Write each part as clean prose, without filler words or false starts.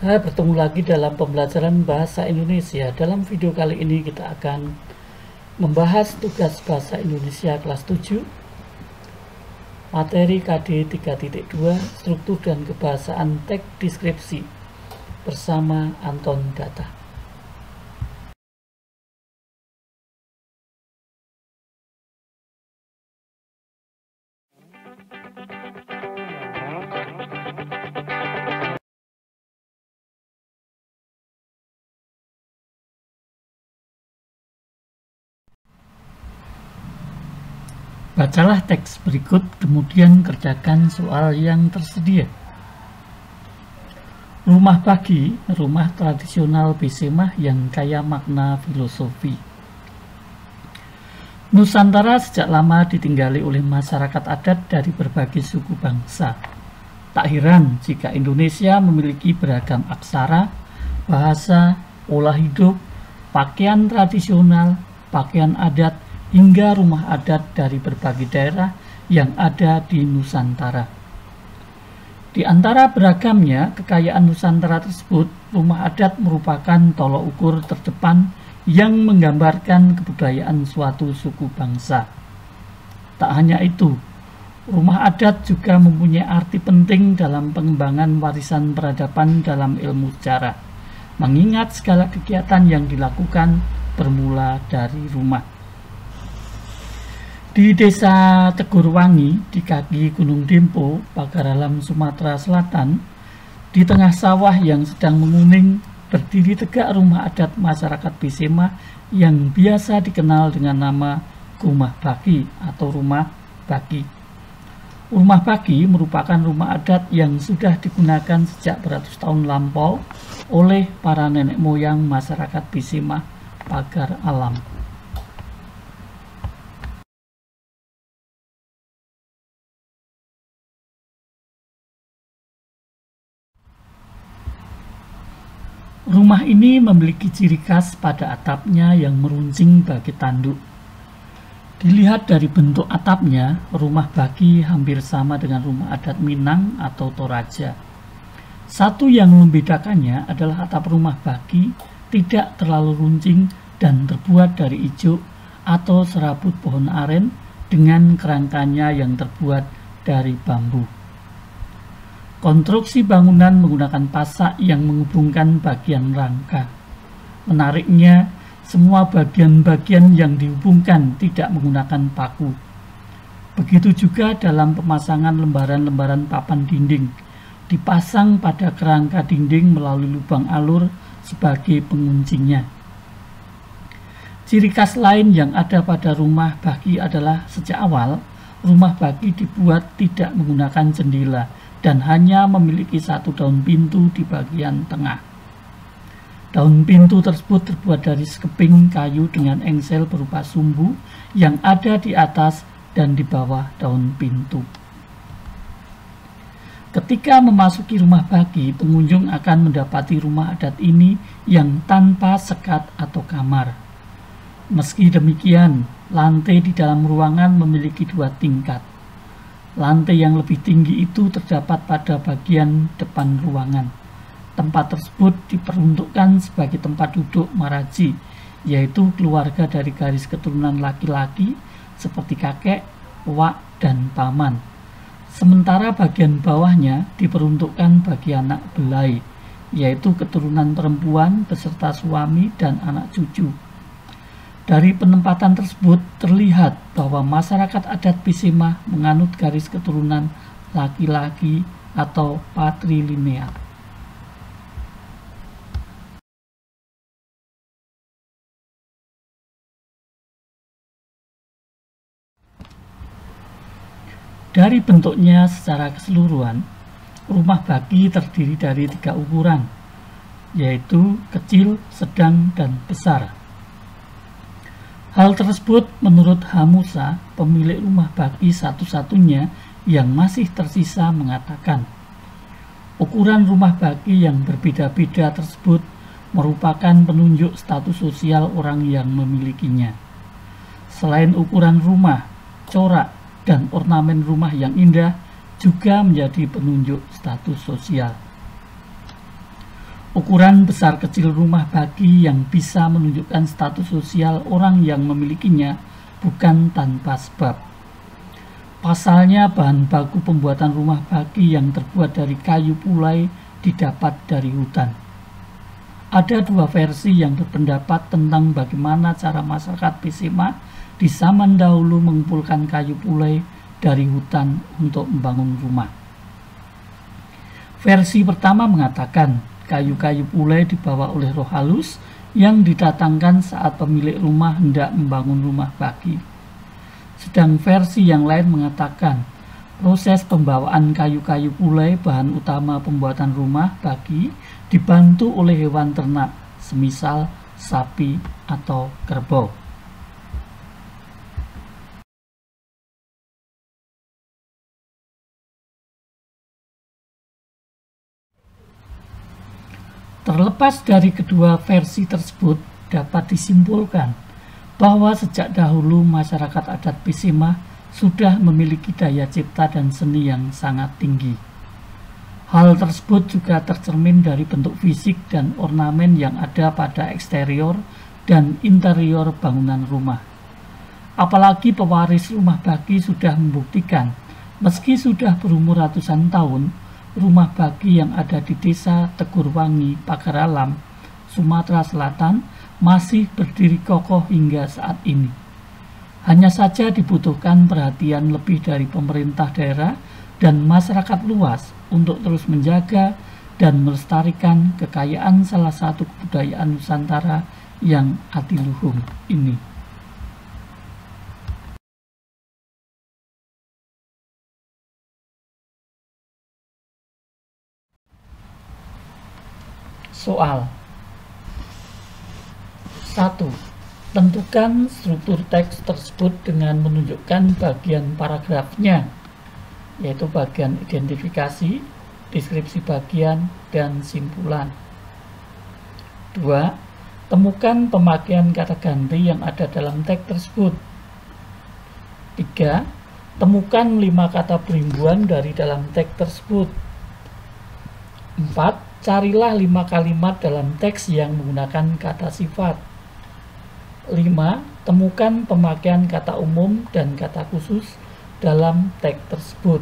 Saya bertemu lagi dalam pembelajaran bahasa Indonesia. Dalam video kali ini kita akan membahas tugas bahasa Indonesia kelas 7, materi KD 3.2, struktur dan kebahasaan teks deskripsi bersama Anton Data. Bacalah teks berikut, kemudian kerjakan soal yang tersedia. Rumah bagi, rumah tradisional Besemah yang kaya makna filosofi. Nusantara sejak lama ditinggali oleh masyarakat adat dari berbagai suku bangsa. Tak heran jika Indonesia memiliki beragam aksara, bahasa, pola hidup, pakaian tradisional, pakaian adat, hingga rumah adat dari berbagai daerah yang ada di Nusantara. Di antara beragamnya kekayaan Nusantara tersebut, rumah adat merupakan tolok ukur terdepan yang menggambarkan kebudayaan suatu suku bangsa. Tak hanya itu, rumah adat juga mempunyai arti penting dalam pengembangan warisan peradaban dalam ilmu sejarah, mengingat segala kegiatan yang dilakukan bermula dari rumah. Di desa Tegurwangi, di kaki Gunung Dempo, Pagaralam, Sumatera Selatan, di tengah sawah yang sedang menguning, berdiri tegak rumah adat masyarakat Besemah yang biasa dikenal dengan nama Gumah Baki atau Rumah Baki. Rumah Baki merupakan rumah adat yang sudah digunakan sejak beratus tahun lampau oleh para nenek moyang masyarakat Besemah Pagar Alam. Rumah ini memiliki ciri khas pada atapnya yang meruncing bagi tanduk. Dilihat dari bentuk atapnya, rumah bagi hampir sama dengan rumah adat Minang atau Toraja. Satu yang membedakannya adalah atap rumah bagi tidak terlalu runcing dan terbuat dari ijuk atau serabut pohon aren dengan kerangkanya yang terbuat dari bambu. Konstruksi bangunan menggunakan pasak yang menghubungkan bagian rangka. Menariknya, semua bagian-bagian yang dihubungkan tidak menggunakan paku. Begitu juga dalam pemasangan lembaran-lembaran papan dinding, dipasang pada kerangka dinding melalui lubang alur sebagai penguncinya. Ciri khas lain yang ada pada rumah bagi adalah sejak awal, rumah bagi dibuat tidak menggunakan jendela dan hanya memiliki satu daun pintu di bagian tengah. Daun pintu tersebut terbuat dari sekeping kayu dengan engsel berupa sumbu yang ada di atas dan di bawah daun pintu. Ketika memasuki rumah bagi, pengunjung akan mendapati rumah adat ini yang tanpa sekat atau kamar. Meski demikian, lantai di dalam ruangan memiliki 2 tingkat. Lantai yang lebih tinggi itu terdapat pada bagian depan ruangan. Tempat tersebut diperuntukkan sebagai tempat duduk maraji, yaitu keluarga dari garis keturunan laki-laki seperti kakek, wak, dan paman. Sementara bagian bawahnya diperuntukkan bagi anak belai, yaitu keturunan perempuan beserta suami dan anak cucu. Dari penempatan tersebut terlihat bahwa masyarakat adat Besemah menganut garis keturunan laki-laki atau patrilineal. Dari bentuknya secara keseluruhan, rumah bagi terdiri dari 3 ukuran, yaitu kecil, sedang, dan besar. Hal tersebut menurut Hamusa, pemilik rumah bagi satu-satunya yang masih tersisa, mengatakan ukuran rumah bagi yang berbeda-beda tersebut merupakan penunjuk status sosial orang yang memilikinya. Selain ukuran rumah, corak, dan ornamen rumah yang indah juga menjadi penunjuk status sosial. Ukuran besar kecil rumah bagi yang bisa menunjukkan status sosial orang yang memilikinya bukan tanpa sebab. Pasalnya, bahan baku pembuatan rumah bagi yang terbuat dari kayu pulai didapat dari hutan. Ada dua versi yang berpendapat tentang bagaimana cara masyarakat Pisima di zaman dahulu mengumpulkan kayu pulai dari hutan untuk membangun rumah. Versi pertama mengatakan kayu-kayu pulai dibawa oleh roh halus yang didatangkan saat pemilik rumah hendak membangun rumah bagi. Sedang versi yang lain mengatakan proses pembawaan kayu-kayu pulai bahan utama pembuatan rumah bagi dibantu oleh hewan ternak, semisal sapi atau kerbau. Terlepas dari kedua versi tersebut, dapat disimpulkan bahwa sejak dahulu masyarakat adat Pisima sudah memiliki daya cipta dan seni yang sangat tinggi. Hal tersebut juga tercermin dari bentuk fisik dan ornamen yang ada pada eksterior dan interior bangunan rumah. Apalagi pewaris rumah bagi sudah membuktikan, meski sudah berumur ratusan tahun, rumah bagi yang ada di desa Tegurwangi, Pagaralam, Sumatera Selatan masih berdiri kokoh hingga saat ini. Hanya saja dibutuhkan perhatian lebih dari pemerintah daerah dan masyarakat luas untuk terus menjaga dan melestarikan kekayaan salah satu kebudayaan Nusantara yang adiluhung ini. Soal 1. Tentukan struktur teks tersebut dengan menunjukkan bagian paragrafnya, yaitu bagian identifikasi, deskripsi bagian, dan simpulan. 2. Temukan pemakaian kata ganti yang ada dalam teks tersebut. 3. Temukan 5 kata perimbuan dari dalam teks tersebut. 4. Carilah 5 kalimat dalam teks yang menggunakan kata sifat. 5. Temukan pemakaian kata umum dan kata khusus dalam teks tersebut.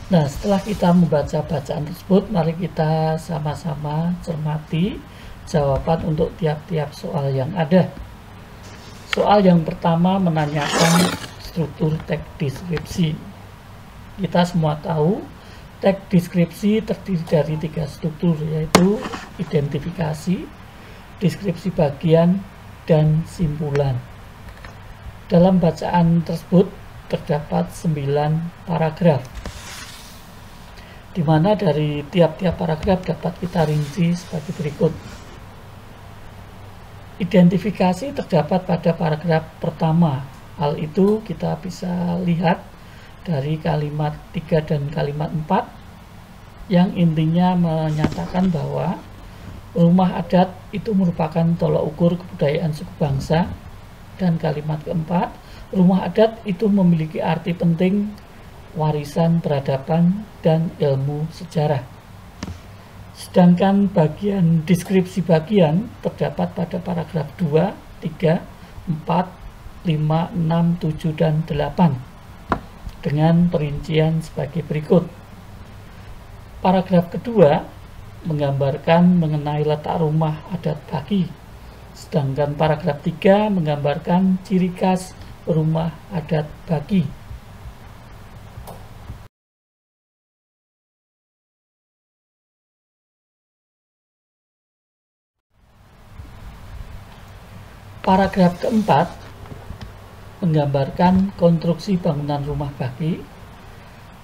Nah, setelah kita membaca bacaan tersebut, mari kita sama-sama cermati jawaban untuk tiap-tiap soal yang ada. Soal yang pertama menanyakan struktur teks deskripsi. Kita semua tahu teks deskripsi terdiri dari 3 struktur, yaitu identifikasi, deskripsi bagian, dan simpulan. Dalam bacaan tersebut terdapat 9 paragraf, di mana dari tiap-tiap paragraf dapat kita rinci sebagai berikut. Identifikasi terdapat pada paragraf pertama. Hal itu kita bisa lihat dari kalimat 3 dan kalimat 4 yang intinya menyatakan bahwa rumah adat itu merupakan tolak ukur kebudayaan suku bangsa, dan kalimat keempat, rumah adat itu memiliki arti penting warisan peradaban dan ilmu sejarah. Sedangkan bagian deskripsi bagian terdapat pada paragraf 2, 3, 4, 5, 6, 7, dan 8 dengan perincian sebagai berikut. Paragraf kedua menggambarkan mengenai letak rumah adat bagi, sedangkan paragraf 3 menggambarkan ciri khas rumah adat bagi. Paragraf keempat menggambarkan konstruksi bangunan rumah bagi.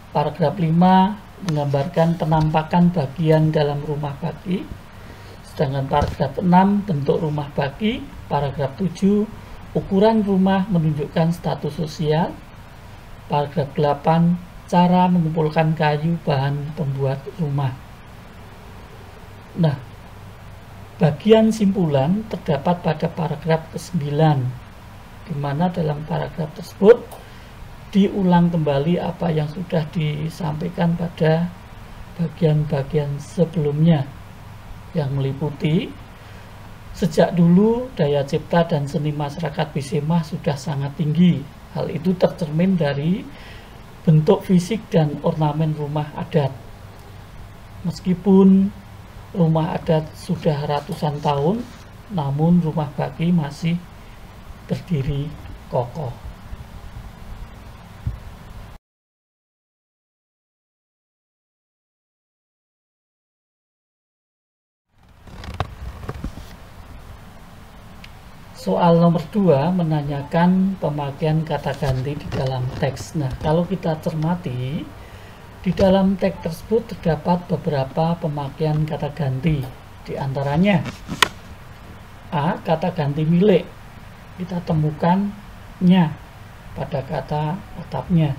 Paragraf 5 menggambarkan penampakan bagian dalam rumah bagi. Sedangkan paragraf 6 bentuk rumah bagi. Paragraf 7 ukuran rumah menunjukkan status sosial. Paragraf 8 cara mengumpulkan kayu bahan pembuat rumah. Nah, Bagian simpulan terdapat pada paragraf ke-9, di mana dalam paragraf tersebut diulang kembali apa yang sudah disampaikan pada bagian-bagian sebelumnya, yang meliputi sejak dulu daya cipta dan seni masyarakat Bisemah sudah sangat tinggi. Hal itu tercermin dari bentuk fisik dan ornamen rumah adat. Meskipun rumah adat sudah ratusan tahun, namun rumah baki masih berdiri kokoh. Soal nomor 2 menanyakan pemakaian kata ganti di dalam teks. Nah, kalau kita cermati, di dalam teks tersebut terdapat beberapa pemakaian kata ganti. Di antaranya A. Kata ganti milik. Kita temukan nya pada kata atapnya.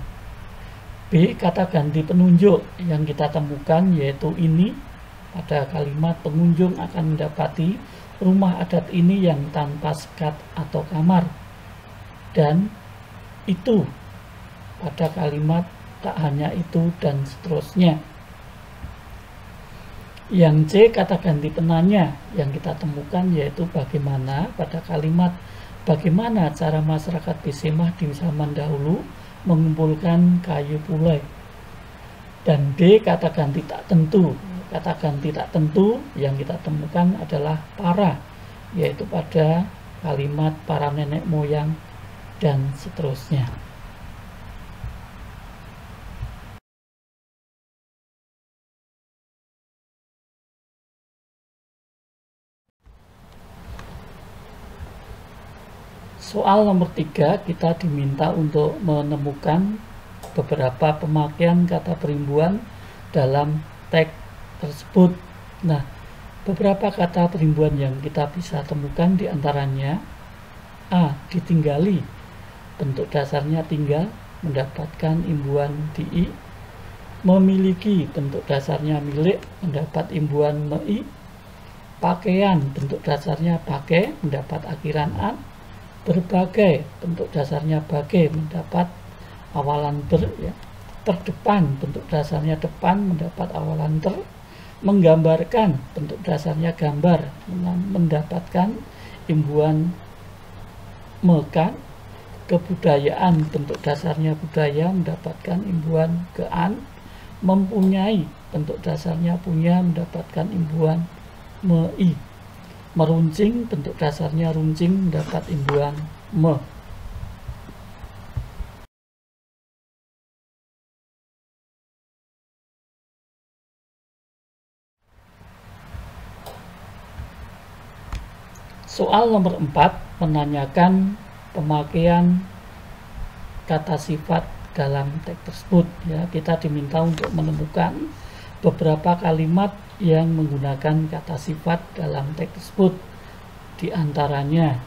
B. Kata ganti penunjuk yang kita temukan yaitu ini pada kalimat pengunjung akan mendapati rumah adat ini yang tanpa sekat atau kamar, dan itu pada kalimat tak hanya itu dan seterusnya. Yang C. Kata ganti penanya yang kita temukan yaitu bagaimana pada kalimat bagaimana cara masyarakat Bisemah di zaman dahulu mengumpulkan kayu pulai. Dan D. Kata ganti tak tentu. Kata ganti tak tentu yang kita temukan adalah para, yaitu pada kalimat para nenek moyang dan seterusnya. Soal nomor 3, kita diminta untuk menemukan beberapa pemakaian kata perimbuhan dalam teks tersebut. Nah, beberapa kata perimbuhan yang kita bisa temukan diantaranya A. Ditinggali, bentuk dasarnya tinggal, mendapatkan imbuhan di I. Memiliki, bentuk dasarnya milik, mendapat imbuhan mei. Pakaian, bentuk dasarnya pakai, mendapat akhiran an. Berbagai, bentuk dasarnya bagai, mendapat awalan ber. Terdepan, bentuk dasarnya depan, mendapat awalan ter. Menggambarkan, bentuk dasarnya gambar, mendapatkan imbuhan mekan. Kebudayaan, bentuk dasarnya budaya, mendapatkan imbuhan kean. Mempunyai, bentuk dasarnya punya, mendapatkan imbuhan mei. Meruncing, bentuk dasarnya runcing, mendapat imbuhan me. Soal nomor 4 menanyakan pemakaian kata sifat dalam teks tersebut. Ya, kita diminta untuk menemukan beberapa kalimat yang menggunakan kata sifat dalam teks tersebut. Di antaranya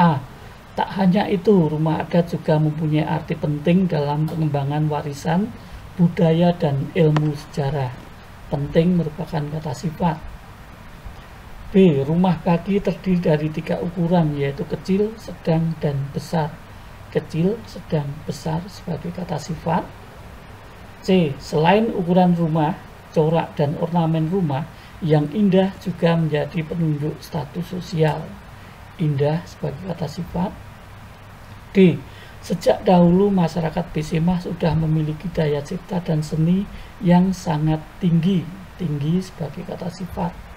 A. Tak hanya itu, rumah adat juga mempunyai arti penting dalam pengembangan warisan budaya dan ilmu sejarah. Penting merupakan kata sifat. B. Rumah baki terdiri dari 3 ukuran, yaitu kecil, sedang, dan besar. Kecil, sedang, besar sebagai kata sifat. C. Selain ukuran rumah, corak dan ornamen rumah yang indah juga menjadi penunjuk status sosial. Indah sebagai kata sifat. D. Sejak dahulu masyarakat Bisemah sudah memiliki daya cipta dan seni yang sangat tinggi. Tinggi sebagai kata sifat.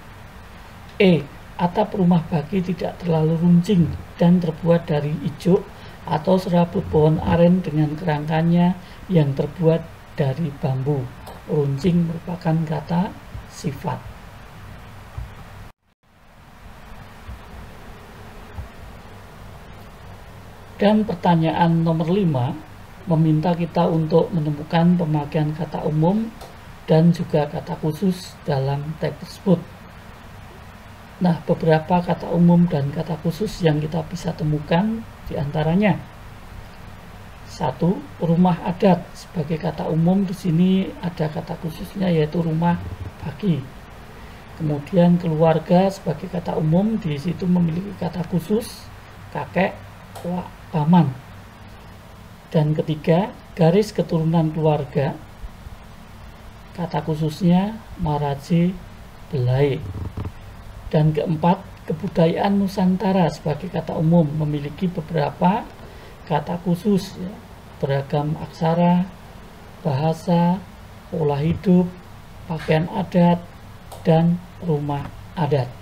E. Atap rumah baki tidak terlalu runcing dan terbuat dari ijuk atau serabut pohon aren dengan kerangkanya yang terbuat dari bambu. Runcing merupakan kata sifat. Dan pertanyaan nomor 5 meminta kita untuk menemukan pemakaian kata umum dan juga kata khusus dalam teks tersebut. Nah, beberapa kata umum dan kata khusus yang kita bisa temukan diantaranya 1. Rumah adat sebagai kata umum. Di sini ada kata khususnya yaitu rumah baki. Kemudian keluarga sebagai kata umum, di situ memiliki kata khusus kakek, wak, paman. Dan ketiga, garis keturunan keluarga, kata khususnya maraje, belai. Dan keempat, kebudayaan Nusantara sebagai kata umum memiliki beberapa kata khusus, ya, beragam aksara, bahasa, pola hidup, pakaian adat, dan rumah adat.